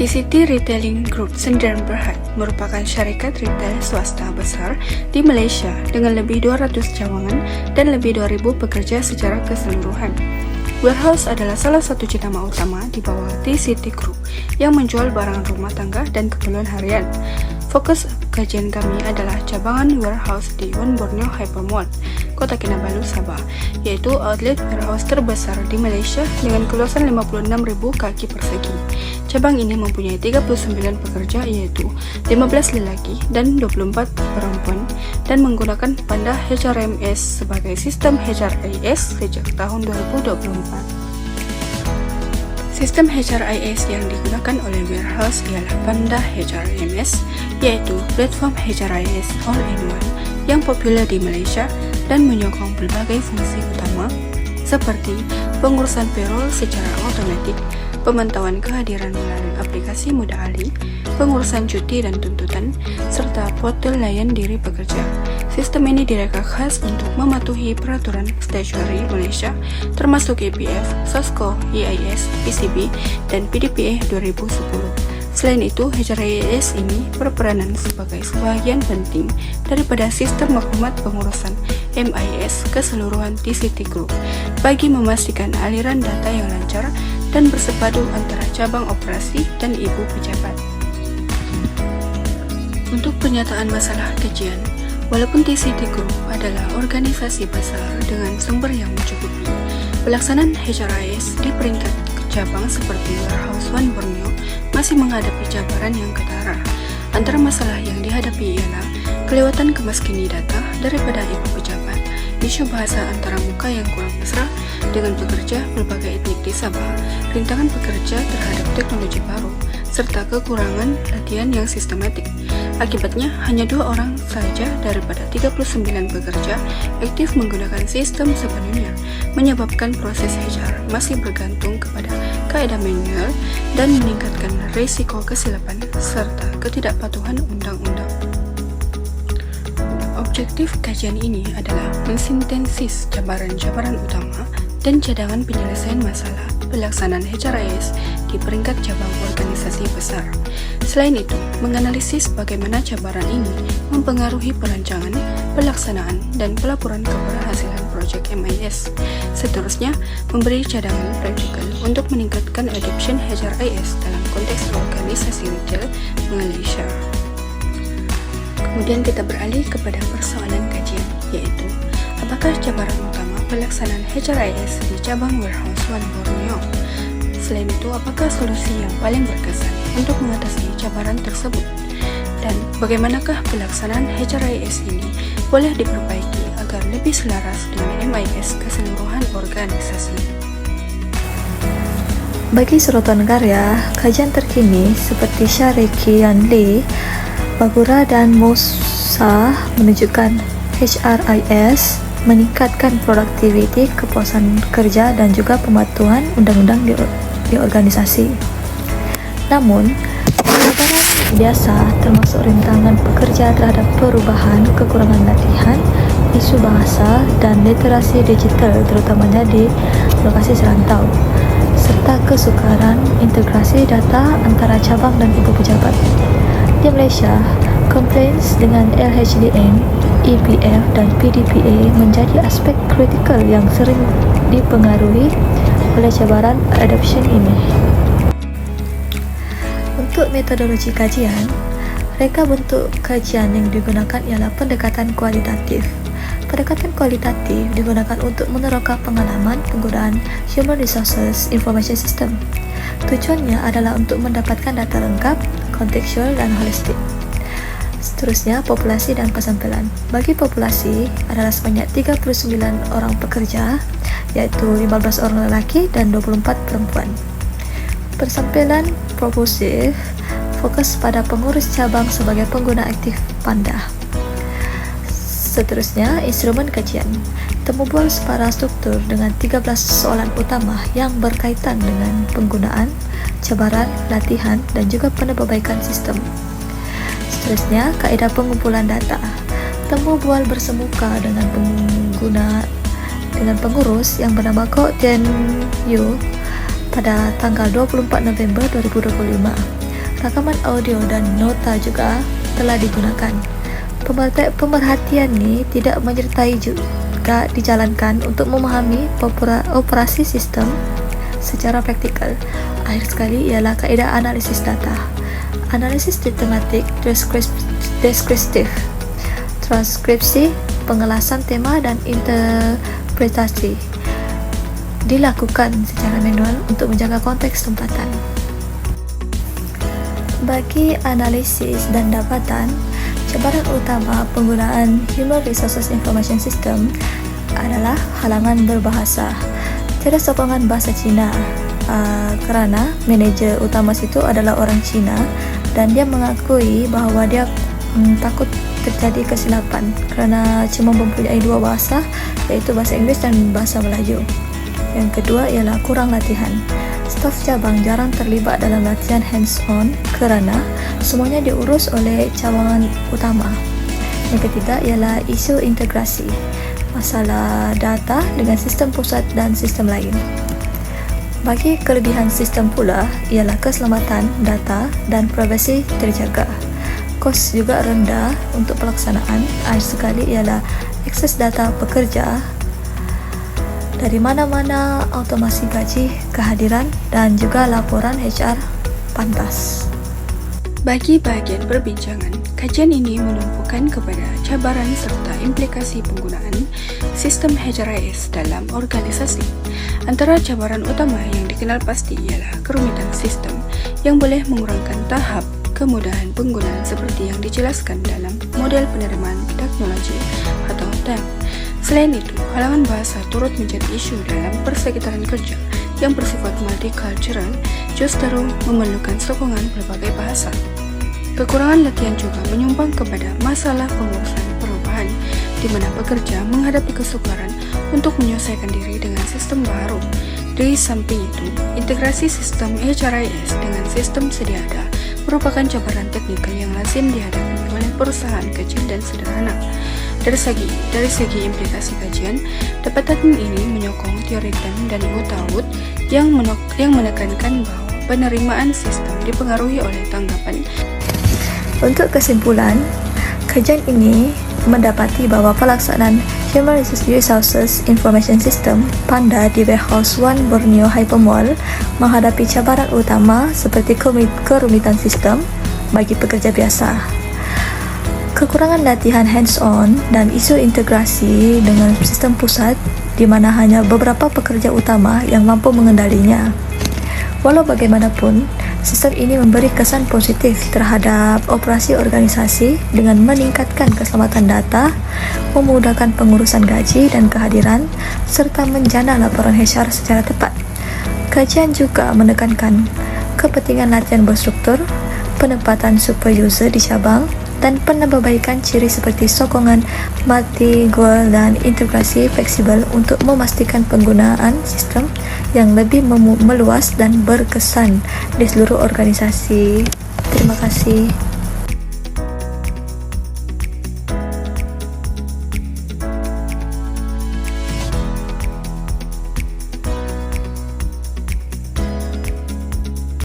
TCT Retailing Group Sdn Bhd merupakan syarikat retail swasta besar di Malaysia dengan lebih 200 cawangan dan lebih 2.000 pekerja secara keseluruhan. Warehouse adalah salah satu jenama utama di bawah TCT Group yang menjual barang rumah tangga dan keperluan harian. Fokus kajian kami adalah cabangan warehouse di One Borneo Hypermall, Kota Kinabalu, Sabah, yaitu outlet warehouse terbesar di Malaysia dengan keluasan 56.000 kaki persegi. Cabang ini mempunyai 39 pekerja yaitu 15 lelaki dan 24 perempuan dan menggunakan Panda HRMS sebagai sistem HRIS sejak tahun 2024. Sistem HRIS yang digunakan oleh warehouse ialah Panda HRMS, yaitu platform HRIS all-in-one yang populer di Malaysia dan menyokong berbagai fungsi utama seperti pengurusan payroll secara otomatik, pemantauan kehadiran melalui aplikasi Mudah Ali, pengurusan cuti dan tuntutan, serta portal layan diri pekerja. Sistem ini direka khas untuk mematuhi peraturan statutory Malaysia termasuk EPF, SOSCO, EIS, PCB, dan PDPA 2010. Selain itu, HRIS ini berperanan sebagai sebahagian penting daripada sistem maklumat pengurusan MIS keseluruhan TCT Group bagi memastikan aliran data yang lancar dan bersepadu antara cabang operasi dan ibu pejabat. Untuk pernyataan masalah kajian, walaupun TCT Group adalah organisasi besar dengan sumber yang mencukupi, pelaksanaan HRIS di peringkat cabang seperti Warehouse One Borneo masih menghadapi cabaran yang ketara. Antara masalah yang dihadapi ialah kelewatan kemaskini data daripada ibu pejabat, isu bahasa antara muka yang kurang mesra dengan pekerja berbagai etnik di Sabah, rintangan pekerja terhadap teknologi baru, serta kekurangan latihan yang sistematik. Akibatnya, hanya 2 orang saja daripada 39 pekerja aktif menggunakan sistem sepenuhnya, menyebabkan proses HR masih bergantung kepada kaedah manual dan meningkatkan risiko kesilapan serta ketidakpatuhan undang-undang. Objektif kajian ini adalah mensintesis cabaran-cabaran utama dan cadangan penyelesaian masalah pelaksanaan HRIS di peringkat cabang organisasi besar. Selain itu, menganalisis bagaimana cabaran ini mempengaruhi perancangan, pelaksanaan, dan pelaporan keberhasilan proyek MIS. Seterusnya, memberi cadangan praktikal untuk meningkatkan adoption HRIS dalam konteks organisasi retail Malaysia. Kemudian kita beralih kepada persoalan kajian, yaitu apakah cabaran utama pelaksanaan HRIS di cabang Warehouse One Borneo? Selain itu, apakah solusi yang paling berkesan untuk mengatasi cabaran tersebut? Dan bagaimanakah pelaksanaan HRIS ini boleh diperbaiki agar lebih selaras dengan MIS keseluruhan organisasi? Bagi sorotan karya, kajian terkini seperti Syariki Yanli, Bagura dan Musa menunjukkan HRIS meningkatkan produktiviti, kepuasan kerja dan juga pematuhan undang-undang di organisasi. Namun, cabaran biasa termasuk rintangan pekerja terhadap perubahan, kekurangan latihan, isu bahasa dan literasi digital terutamanya di lokasi serantau, serta kesukaran integrasi data antara cabang dan ibu pejabat. Di Malaysia, compliance dengan LHDN, EPF dan PDPA menjadi aspek kritikal yang sering dipengaruhi oleh cabaran adoption ini. Untuk metodologi kajian, reka bentuk kajian yang digunakan ialah pendekatan kualitatif. Pendekatan kualitatif digunakan untuk meneroka pengalaman penggunaan Human Resources Information System. Tujuannya adalah untuk mendapatkan data lengkap, kontekstual dan holistik. Seterusnya, populasi dan persampilan. Bagi populasi adalah sebanyak 39 orang pekerja, iaitu 15 orang lelaki dan 24 perempuan. Persampilan propulsif fokus pada pengurus cabang sebagai pengguna aktif Panda. Seterusnya, instrumen kajian. Temu bual separa struktur dengan 13 soalan utama yang berkaitan dengan penggunaan, cabaran, latihan dan juga perbaikan sistem. Seterusnya, kaedah pengumpulan data. Temu bual bersemuka dengan pengurus yang bernama Kok Den Yu pada tanggal 24 November 2025. Rakaman audio dan nota juga telah digunakan. Pemerhatian ni tidak menyertai juga dijalankan untuk memahami operasi sistem secara praktikal. Akhir sekali ialah kaedah analisis data. Analisis sistematik deskriptif, transkripsi, pengelasan tema dan interpretasi dilakukan secara manual untuk menjaga konteks tempatan. Bagi analisis dan dapatan, cabaran utama penggunaan Human Resources Information System adalah halangan berbahasa. Tiada sokongan bahasa Cina kerana manager utama situ adalah orang Cina dan dia mengakui bahawa dia takut terjadi kesilapan kerana cuma mempunyai dua bahasa, iaitu bahasa Inggeris dan bahasa Melayu. Yang kedua ialah kurang latihan. Staf cabang jarang terlibat dalam latihan hands-on kerana semuanya diurus oleh cawangan utama. Yang ketiga ialah isu integrasi, masalah data dengan sistem pusat dan sistem lain. Bagi kelebihan sistem pula ialah keselamatan data dan privasi terjaga. Kos juga rendah untuk pelaksanaan. Akhir sekali ialah akses data pekerja dari mana-mana, automasi gaji, kehadiran dan juga laporan HR pantas. Bagi bahagian perbincangan, kajian ini menumpukan kepada cabaran serta implikasi penggunaan sistem HRIS dalam organisasi. Antara cabaran utama yang dikenal pasti ialah kerumitan sistem yang boleh mengurangkan tahap kemudahan penggunaan seperti yang dijelaskan dalam model penerimaan teknologi atau TEP. Selain itu, halangan bahasa turut menjadi isu dalam persekitaran kerja yang bersifat multicultural justru memerlukan sokongan berbagai bahasa. Kekurangan latihan juga menyumbang kepada masalah pengurusan perubahan di mana pekerja menghadapi kesukaran untuk menyesuaikan diri dengan sistem baru. Di samping itu, integrasi sistem HRIS dengan sistem sedia ada merupakan cabaran teknikal yang lazim dihadapi oleh perusahaan kecil dan sederhana. Dari segi implikasi kajian, dapatan ini menyokong teori dan Wood yang menekankan bahwa penerimaan sistem dipengaruhi oleh tanggapan. Untuk kesimpulan, kajian ini mendapati bahawa pelaksanaan Human Resources Information System PANDA di Warehouse One Borneo Hypermall menghadapi cabaran utama seperti kerumitan sistem bagi pekerja biasa, kekurangan latihan hands-on dan isu integrasi dengan sistem pusat di mana hanya beberapa pekerja utama yang mampu mengendalinya. Walau bagaimanapun, sistem ini memberi kesan positif terhadap operasi organisasi dengan meningkatkan keselamatan data, memudahkan pengurusan gaji dan kehadiran, serta menjana laporan HR secara tepat. Kajian juga menekankan kepentingan latihan berstruktur, penempatan super user di cabang, dan penambahbaikan ciri seperti sokongan multi-goal dan integrasi fleksibel untuk memastikan penggunaan sistem yang lebih meluas dan berkesan di seluruh organisasi. Terima kasih.